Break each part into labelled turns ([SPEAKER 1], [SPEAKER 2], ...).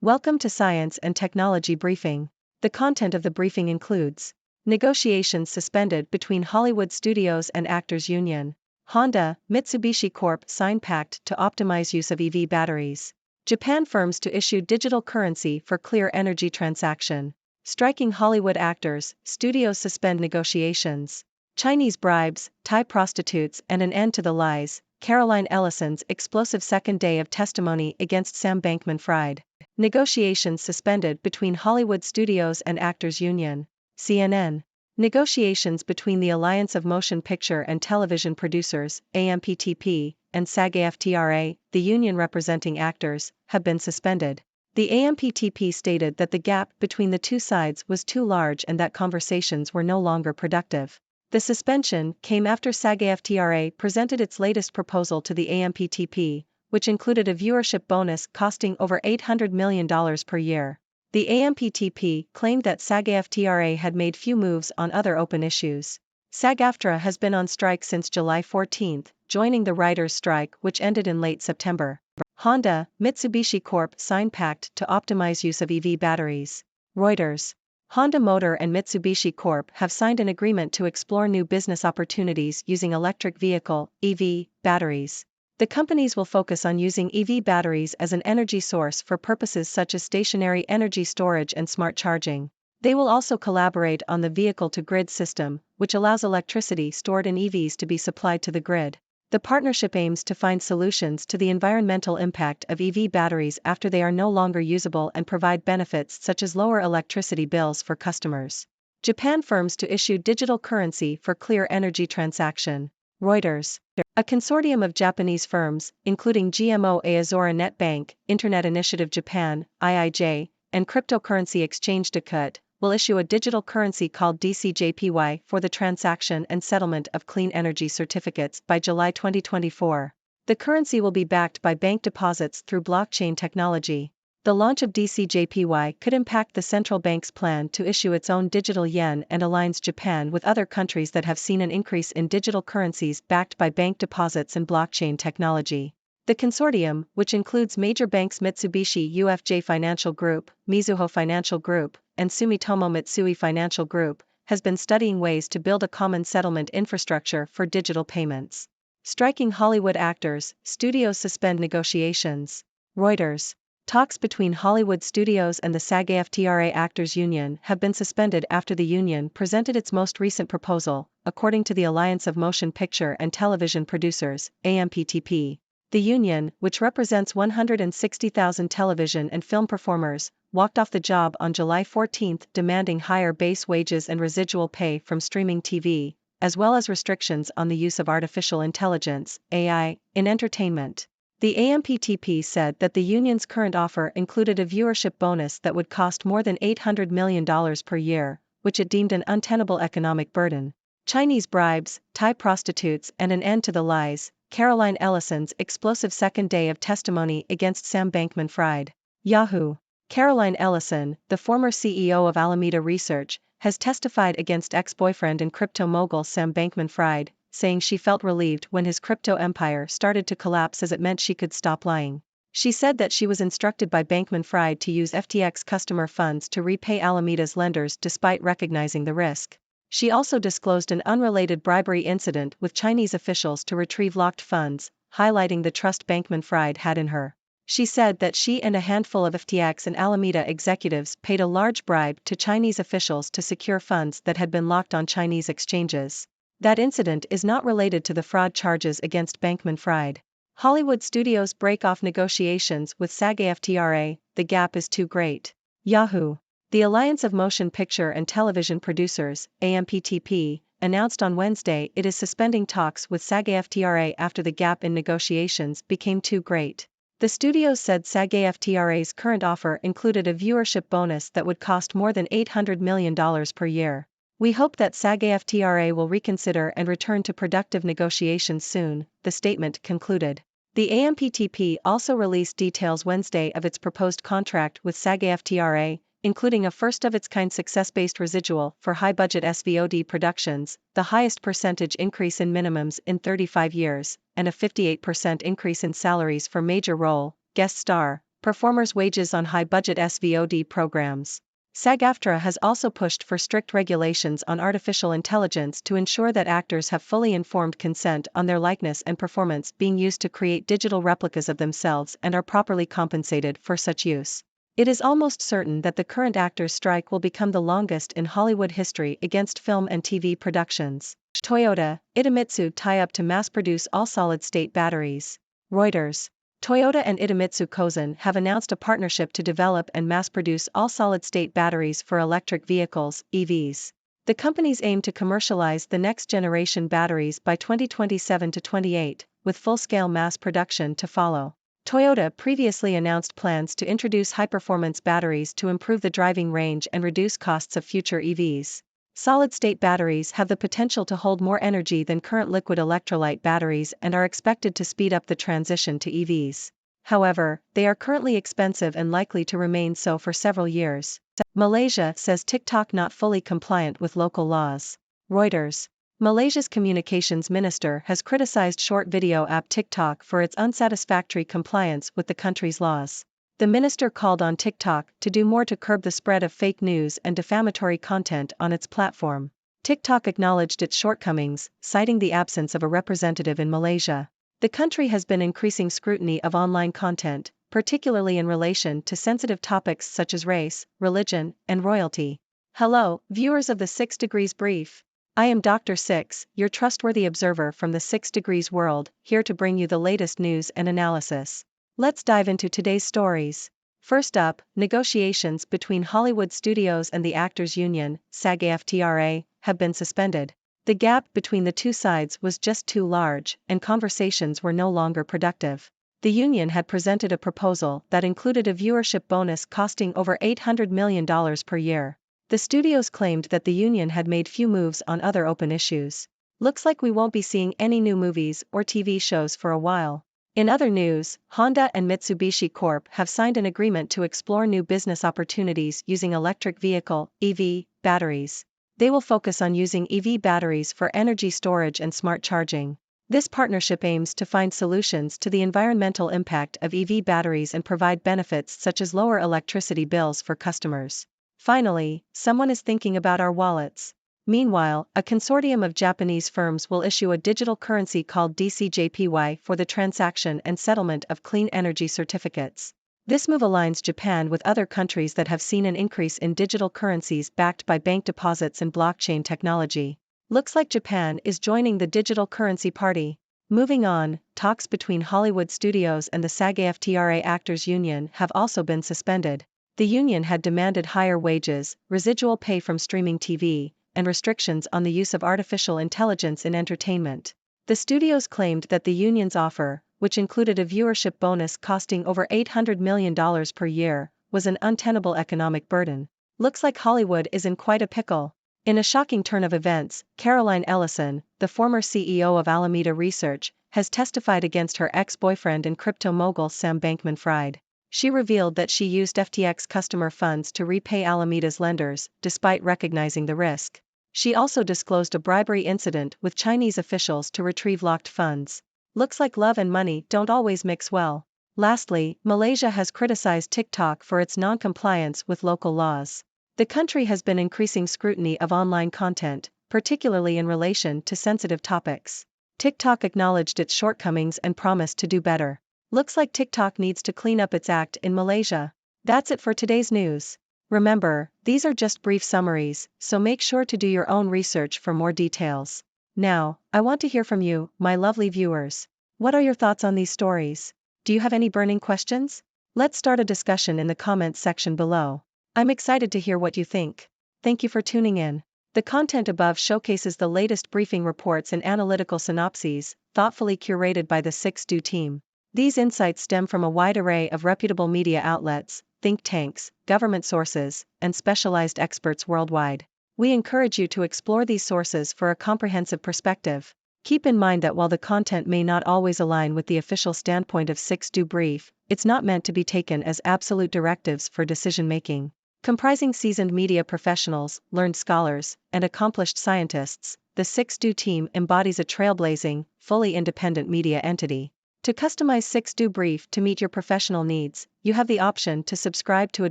[SPEAKER 1] Welcome to Science and Technology Briefing. The content of the briefing includes negotiations suspended between Hollywood studios and Actors Union. Honda, Mitsubishi Corp sign pact to optimize use of EV batteries. Japan firms to issue digital currency for clear energy transaction. Striking Hollywood actors, studios suspend negotiations. Chinese bribes, Thai prostitutes and an end to the lies. Caroline Ellison's explosive second day of testimony against Sam Bankman-Fried. Negotiations suspended between Hollywood studios and Actors Union. CNN. Negotiations between the Alliance of Motion Picture and Television Producers, AMPTP, and SAG-AFTRA, the union representing actors, have been suspended. The AMPTP stated that the gap between the two sides was too large and that conversations were no longer productive. The suspension came after SAG-AFTRA presented its latest proposal to the AMPTP, which included a viewership bonus costing over $800 million per year. The AMPTP claimed that SAG-AFTRA had made few moves on other open issues. SAG-AFTRA has been on strike since July 14, joining the writers' strike which ended in late September. Honda, Mitsubishi Corp sign pact to optimize use of EV batteries. Reuters. Honda Motor and Mitsubishi Corp have signed an agreement to explore new business opportunities using electric vehicle (EV) batteries. The companies will focus on using EV batteries as an energy source for purposes such as stationary energy storage and smart charging. They will also collaborate on the vehicle-to-grid system, which allows electricity stored in EVs to be supplied to the grid. The partnership aims to find solutions to the environmental impact of EV batteries after they are no longer usable and provide benefits such as lower electricity bills for customers. Japan firms to issue digital currency for clear energy transaction. Reuters. A consortium of Japanese firms, including GMO Azora Net Bank, Internet Initiative Japan, IIJ, and cryptocurrency exchange Dakut, will issue a digital currency called DCJPY for the transaction and settlement of clean energy certificates by July 2024. The currency will be backed by bank deposits through blockchain technology. The launch of DCJPY could impact the central bank's plan to issue its own digital yen and aligns Japan with other countries that have seen an increase in digital currencies backed by bank deposits and blockchain technology. The consortium, which includes major banks Mitsubishi UFJ Financial Group, Mizuho Financial Group, and Sumitomo Mitsui Financial Group, has been studying ways to build a common settlement infrastructure for digital payments. Striking Hollywood actors, studios suspend negotiations. Reuters. Talks between Hollywood studios and the SAG-AFTRA Actors Union have been suspended after the union presented its most recent proposal, according to the Alliance of Motion Picture and Television Producers, AMPTP. The union, which represents 160,000 television and film performers, walked off the job on July 14, demanding higher base wages and residual pay from streaming TV, as well as restrictions on the use of artificial intelligence, AI, in entertainment. The AMPTP said that the union's current offer included a viewership bonus that would cost more than $800 million per year, which it deemed an untenable economic burden. Chinese bribes, Thai prostitutes and an end to the lies. Caroline Ellison's explosive second day of testimony against Sam Bankman-Fried. Yahoo! Caroline Ellison, the former CEO of Alameda Research, has testified against ex-boyfriend and crypto mogul Sam Bankman-Fried, saying she felt relieved when his crypto empire started to collapse as it meant she could stop lying. She said that she was instructed by Bankman-Fried to use FTX customer funds to repay Alameda's lenders despite recognizing the risk. She also disclosed an unrelated bribery incident with Chinese officials to retrieve locked funds, highlighting the trust Bankman-Fried had in her. She said that she and a handful of FTX and Alameda executives paid a large bribe to Chinese officials to secure funds that had been locked on Chinese exchanges. That incident is not related to the fraud charges against Bankman-Fried. Hollywood studios break off negotiations with SAG-AFTRA, the gap is too great. Yahoo! The Alliance of Motion Picture and Television Producers, AMPTP, announced on Wednesday it is suspending talks with SAG-AFTRA after the gap in negotiations became too great. The studios said SAG-AFTRA's current offer included a viewership bonus that would cost more than $800 million per year. We hope that SAG-AFTRA will reconsider and return to productive negotiations soon, the statement concluded. The AMPTP also released details Wednesday of its proposed contract with SAG-AFTRA, including a first-of-its-kind success-based residual for high-budget SVOD productions, the highest percentage increase in minimums in 35 years, and a 58% increase in salaries for major role, guest star, performers' wages on high-budget SVOD programs. SAG-AFTRA has also pushed for strict regulations on artificial intelligence to ensure that actors have fully informed consent on their likeness and performance being used to create digital replicas of themselves and are properly compensated for such use. It is almost certain that the current actors' strike will become the longest in Hollywood history against film and TV productions. Toyota, Idemitsu tie up to mass-produce all-solid-state batteries. Reuters. Toyota and Idemitsu Kozen have announced a partnership to develop and mass-produce all-solid-state batteries for electric vehicles, EVs. The companies aim to commercialize the next-generation batteries by 2027 to 28, with full-scale mass production to follow. Toyota previously announced plans to introduce high-performance batteries to improve the driving range and reduce costs of future EVs. Solid-state batteries have the potential to hold more energy than current liquid electrolyte batteries and are expected to speed up the transition to EVs. However, they are currently expensive and likely to remain so for several years. Malaysia says TikTok not fully compliant with local laws. Reuters. Malaysia's communications minister has criticized short video app TikTok for its unsatisfactory compliance with the country's laws. The minister called on TikTok to do more to curb the spread of fake news and defamatory content on its platform. TikTok acknowledged its shortcomings, citing the absence of a representative in Malaysia. The country has been increasing scrutiny of online content, particularly in relation to sensitive topics such as race, religion, and royalty. Hello, viewers of the 6 Degrees Brief. I am Dr. Six, your trustworthy observer from the 6 Degrees world, here to bring you the latest news and analysis. Let's dive into today's stories. First up, negotiations between Hollywood studios and the Actors Union, SAG-AFTRA, have been suspended. The gap between the two sides was just too large, and conversations were no longer productive. The union had presented a proposal that included a viewership bonus costing over $800 million per year. The studios claimed that the union had made few moves on other open issues. Looks like we won't be seeing any new movies or TV shows for a while. In other news, Honda and Mitsubishi Corp have signed an agreement to explore new business opportunities using electric vehicle (EV) batteries. They will focus on using EV batteries for energy storage and smart charging. This partnership aims to find solutions to the environmental impact of EV batteries and provide benefits such as lower electricity bills for customers. Finally, someone is thinking about our wallets. Meanwhile, a consortium of Japanese firms will issue a digital currency called DCJPY for the transaction and settlement of clean energy certificates. This move aligns Japan with other countries that have seen an increase in digital currencies backed by bank deposits and blockchain technology. Looks like Japan is joining the digital currency party. Moving on, talks between Hollywood studios and the SAG-AFTRA Actors Union have also been suspended. The union had demanded higher wages, residual pay from streaming TV, and restrictions on the use of artificial intelligence in entertainment. The studios claimed that the union's offer, which included a viewership bonus costing over $800 million per year, was an untenable economic burden. Looks like Hollywood is in quite a pickle. In a shocking turn of events, Caroline Ellison, the former CEO of Alameda Research, has testified against her ex-boyfriend and crypto mogul Sam Bankman-Fried. She revealed that she used FTX customer funds to repay Alameda's lenders, despite recognizing the risk. She also disclosed a bribery incident with Chinese officials to retrieve locked funds. Looks like love and money don't always mix well. Lastly, Malaysia has criticized TikTok for its non-compliance with local laws. The country has been increasing scrutiny of online content, particularly in relation to sensitive topics. TikTok acknowledged its shortcomings and promised to do better. Looks like TikTok needs to clean up its act in Malaysia. That's it for today's news. Remember, these are just brief summaries, so make sure to do your own research for more details. Now, I want to hear from you, my lovely viewers. What are your thoughts on these stories? Do you have any burning questions? Let's start a discussion in the comments section below. I'm excited to hear what you think. Thank you for tuning in. The content above showcases the latest briefing reports and analytical synopses, thoughtfully curated by the 6Do team. These insights stem from a wide array of reputable media outlets, think tanks, government sources, and specialized experts worldwide. We encourage you to explore these sources for a comprehensive perspective. Keep in mind that while the content may not always align with the official standpoint of 6Do Brief, it's not meant to be taken as absolute directives for decision-making. Comprising seasoned media professionals, learned scholars, and accomplished scientists, the 6Do team embodies a trailblazing, fully independent media entity. To customize 6Do Brief to meet your professional needs, you have the option to subscribe to a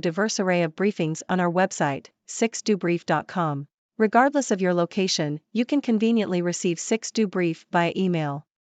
[SPEAKER 1] diverse array of briefings on our website, 6dobrief.com. Regardless of your location, you can conveniently receive 6Do Brief via email.